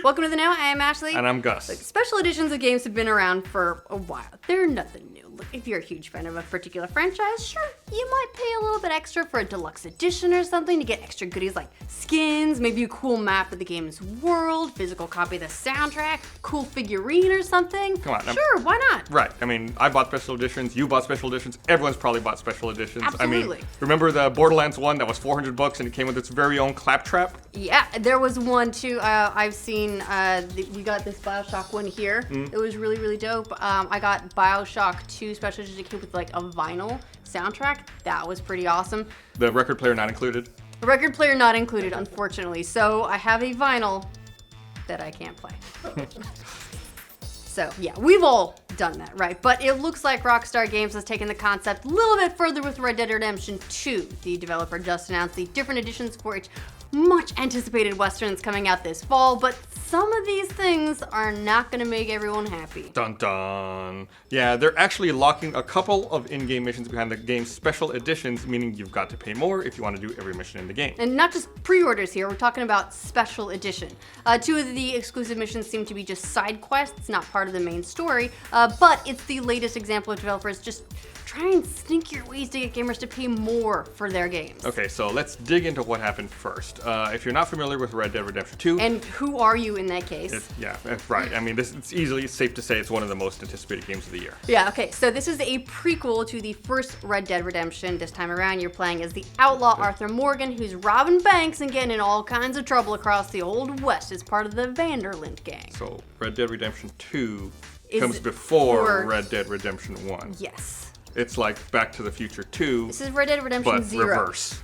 Welcome to the Now. I am Ashley. And I'm Gus. Special editions of games have been around for a while. They're nothing new. Look, if you're a huge fan of a particular franchise, sure, you might pay a little bit extra for a deluxe edition or something to get extra goodies like skins, maybe a cool map of the game's world, physical copy of the soundtrack, cool figurine or something. Come on. Sure, why not? Right. I mean, I bought special editions, you bought special editions, everyone's probably bought special editions. Absolutely. I mean, remember the Borderlands one that was $400 and it came with its very own claptrap? Yeah, there was one too. I've seen, we got this Bioshock one here. It was really, really dope. I got Bioshock 2 special edition. It came with like a vinyl soundtrack. That was pretty awesome. The record player not included? The record player not included, unfortunately. So I have a vinyl that I can't play. So yeah, we've all done that, right? But it looks like Rockstar Games has taken the concept a little bit further with Red Dead Redemption 2. The developer just announced the different editions for its much anticipated westerns coming out this fall, but some of these things are not going to make everyone happy. Dun dun. Yeah, they're actually locking a couple of in-game missions behind the game's special editions, meaning you've got to pay more if you want to do every mission in the game. And not just pre-orders here, we're talking about special edition. Two of the exclusive missions seem to be just side quests, not part of the main story, but it's the latest example of developers just try and sneak your ways to get gamers to pay more for their games. Okay, so let's dig into what happened first. If you're not familiar with Red Dead Redemption 2... And who are you in that case? Yeah, right. I mean, it's easily safe to say it's one of the most anticipated games of the year. Yeah, okay, so this is a prequel to the first Red Dead Redemption. This time around, you're playing as the outlaw Arthur Morgan, who's robbing banks and getting in all kinds of trouble across the Old West as part of the Vanderlint gang. So, Red Dead Redemption 2 comes before Red Dead Redemption 1. Yes. It's like Back to the Future 2. This is Red Dead Redemption but 0. reverse.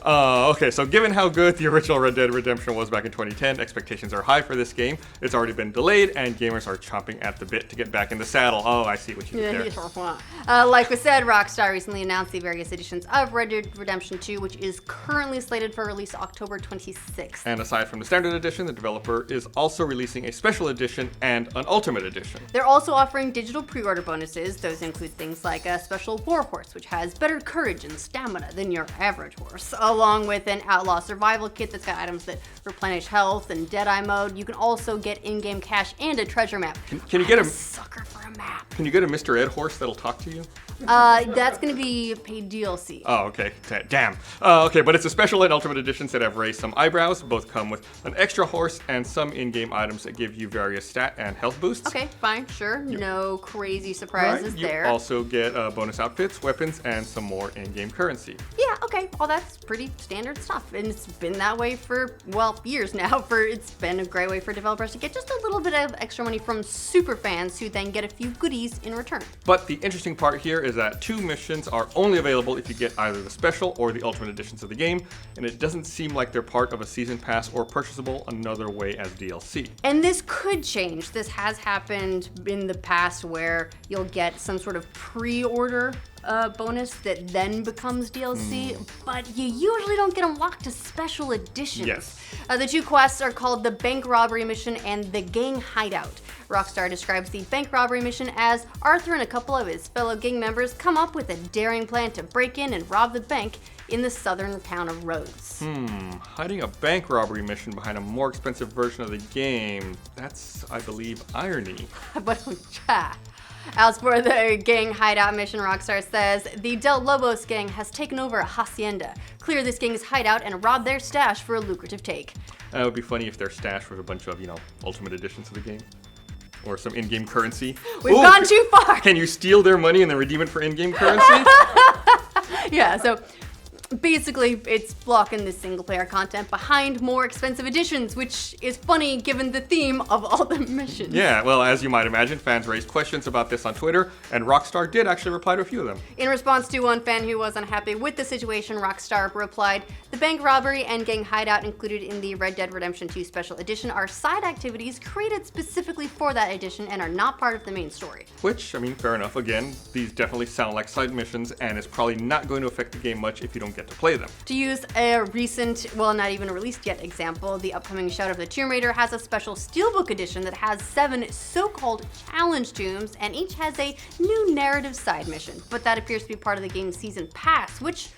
Okay, so given how good the original Red Dead Redemption was back in 2010, expectations are high for this game. It's already been delayed, and gamers are chomping at the bit to get back in the saddle. Oh, I see what you did there. Like we said, Rockstar recently announced the various editions of Red Dead Redemption 2, which is currently slated for release October 26th. And aside from the standard edition, the developer is also releasing a special edition and an ultimate edition. They're also offering digital pre-order bonuses. Those include things like a special war horse, which has better courage and stamina than your average horse, along with an outlaw survival kit that's got items that replenish health and Deadeye mode. You can also get in-game cash and a treasure map. Can you get I'm a sucker for a map. Can you get a Mr. Ed horse that'll talk to you? That's gonna be paid DLC. Oh, okay. Damn. Okay, but it's a special and ultimate editions that have raised some eyebrows. Both come with an extra horse and some in-game items that give you various stat and health boosts. Okay, fine, sure. No crazy surprises there. You also get bonus outfits, weapons, and some more in-game currency. Yeah, okay. Well, that's pretty standard stuff. And it's been that way for, well, years now. It's been a great way for developers to get just a little bit of extra money from super fans who then get a few goodies in return. But the interesting part here is that 2 missions are only available if you get either the special or the ultimate editions of the game, and it doesn't seem like they're part of a season pass or purchasable another way as DLC. And this could change. This has happened in the past where you'll get some sort of pre-order bonus that then becomes DLC, but you usually don't get them locked to special editions. Yes. The 2 quests are called the Bank Robbery Mission and the Gang Hideout. Rockstar describes the bank robbery mission as Arthur and a couple of his fellow gang members come up with a daring plan to break in and rob the bank in the southern town of Rhodes. Hiding a bank robbery mission behind a more expensive version of the game, that's, I believe, irony. But as for the gang hideout mission, Rockstar says the Del Lobos gang has taken over a hacienda, clear this gang's hideout, and rob their stash for a lucrative take. It would be funny if their stash was a bunch of, ultimate editions of the game. Or some in-game currency. We've gone too far! Can you steal their money and then redeem it for in-game currency? Yeah, so basically, it's blocking the single-player content behind more expensive editions, which is funny given the theme of all the missions. Yeah, well, as you might imagine, fans raised questions about this on Twitter, and Rockstar did actually reply to a few of them. In response to one fan who was unhappy with the situation, Rockstar replied, "The bank robbery and gang hideout included in the Red Dead Redemption 2 Special Edition are side activities created specifically for that edition and are not part of the main story." Which, I mean, fair enough. Again, these definitely sound like side missions, and it's probably not going to affect the game much if you don't get to play them. To use a recent, well, not even released yet example, the upcoming Shadow of the Tomb Raider has a special Steelbook edition that has 7 so-called challenge tombs, and each has a new narrative side mission. But that appears to be part of the game's season pass, which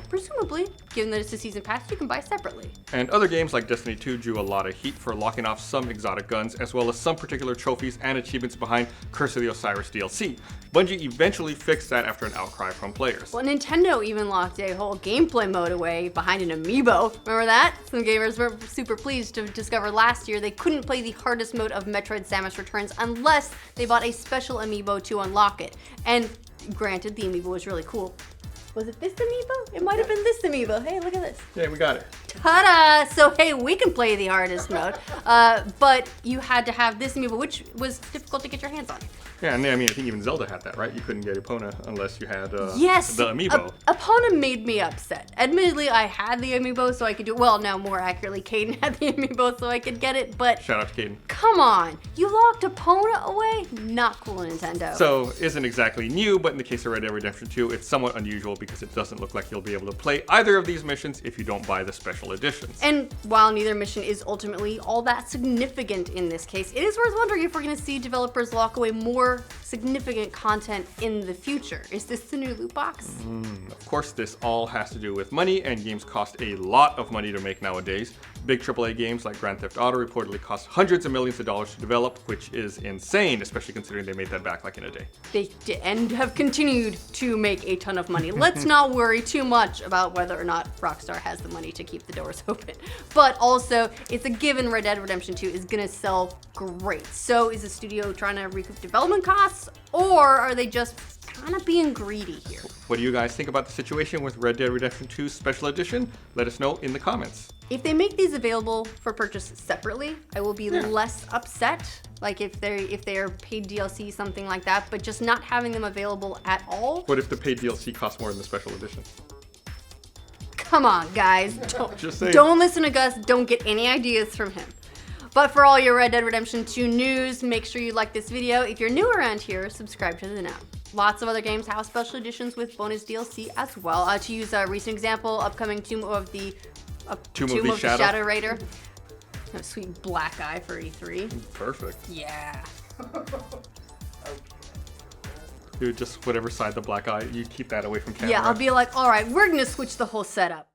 presumably, given that it's a season pass, you can buy separately. And other games like Destiny 2 drew a lot of heat for locking off some exotic guns, as well as some particular trophies and achievements behind Curse of the Osiris DLC. Bungie eventually fixed that after an outcry from players. Well, Nintendo even locked a whole gameplay mode away behind an amiibo. Remember that? Some gamers were super pleased to discover last year they couldn't play the hardest mode of Metroid Samus Returns unless they bought a special amiibo to unlock it. And granted, the amiibo was really cool. Was it this amiibo? It might have been this amiibo. Hey, look at this. Yeah, we got it. Ta-da! So, hey, we can play the hardest mode, but you had to have this amiibo, which was difficult to get your hands on. Yeah, and I mean, I think even Zelda had that, right? You couldn't get Epona unless you had yes, the amiibo. Epona made me upset. Admittedly, I had the amiibo so I could do it. Well, no, more accurately, Kdin had the amiibo so I could get it, but... Shout out to Kdin. Come on! You locked Epona away? Not cool, Nintendo. So, isn't exactly new, but in the case of Red Dead Redemption 2, it's somewhat unusual because it doesn't look like you'll be able to play either of these missions if you don't buy the special editions. And while neither mission is ultimately all that significant in this case, it is worth wondering if we're going to see developers lock away more significant content in the future. Is this the new loot box? Of course, this all has to do with money, and games cost a lot of money to make nowadays. Big AAA games like Grand Theft Auto reportedly cost hundreds of millions of dollars to develop, which is insane, especially considering they made that back like in a day. They did, and have continued to make a ton of money. Let's not worry too much about whether or not Rockstar has the money to keep the doors open. But also, it's a given Red Dead Redemption 2 is gonna sell great. So is the studio trying to recoup development costs, or are they just kind of being greedy here? What do you guys think about the situation with Red Dead Redemption 2 Special Edition? Let us know in the comments. If they make these available for purchase separately, I will be less upset. Like if they are paid DLC, something like that, but just not having them available at all. What if the paid DLC costs more than the Special Edition? Come on, guys. Just saying. Don't listen to Gus. Don't get any ideas from him. But for all your Red Dead Redemption 2 news, make sure you like this video. If you're new around here, subscribe to the Now. Lots of other games have special editions with bonus DLC as well. To use a recent example, upcoming Tomb of the Shadow Raider. A sweet black eye for E3. Perfect. Yeah. Dude, just whatever side the black eye, you keep that away from camera. Yeah, I'll be like, all right, we're gonna switch the whole setup.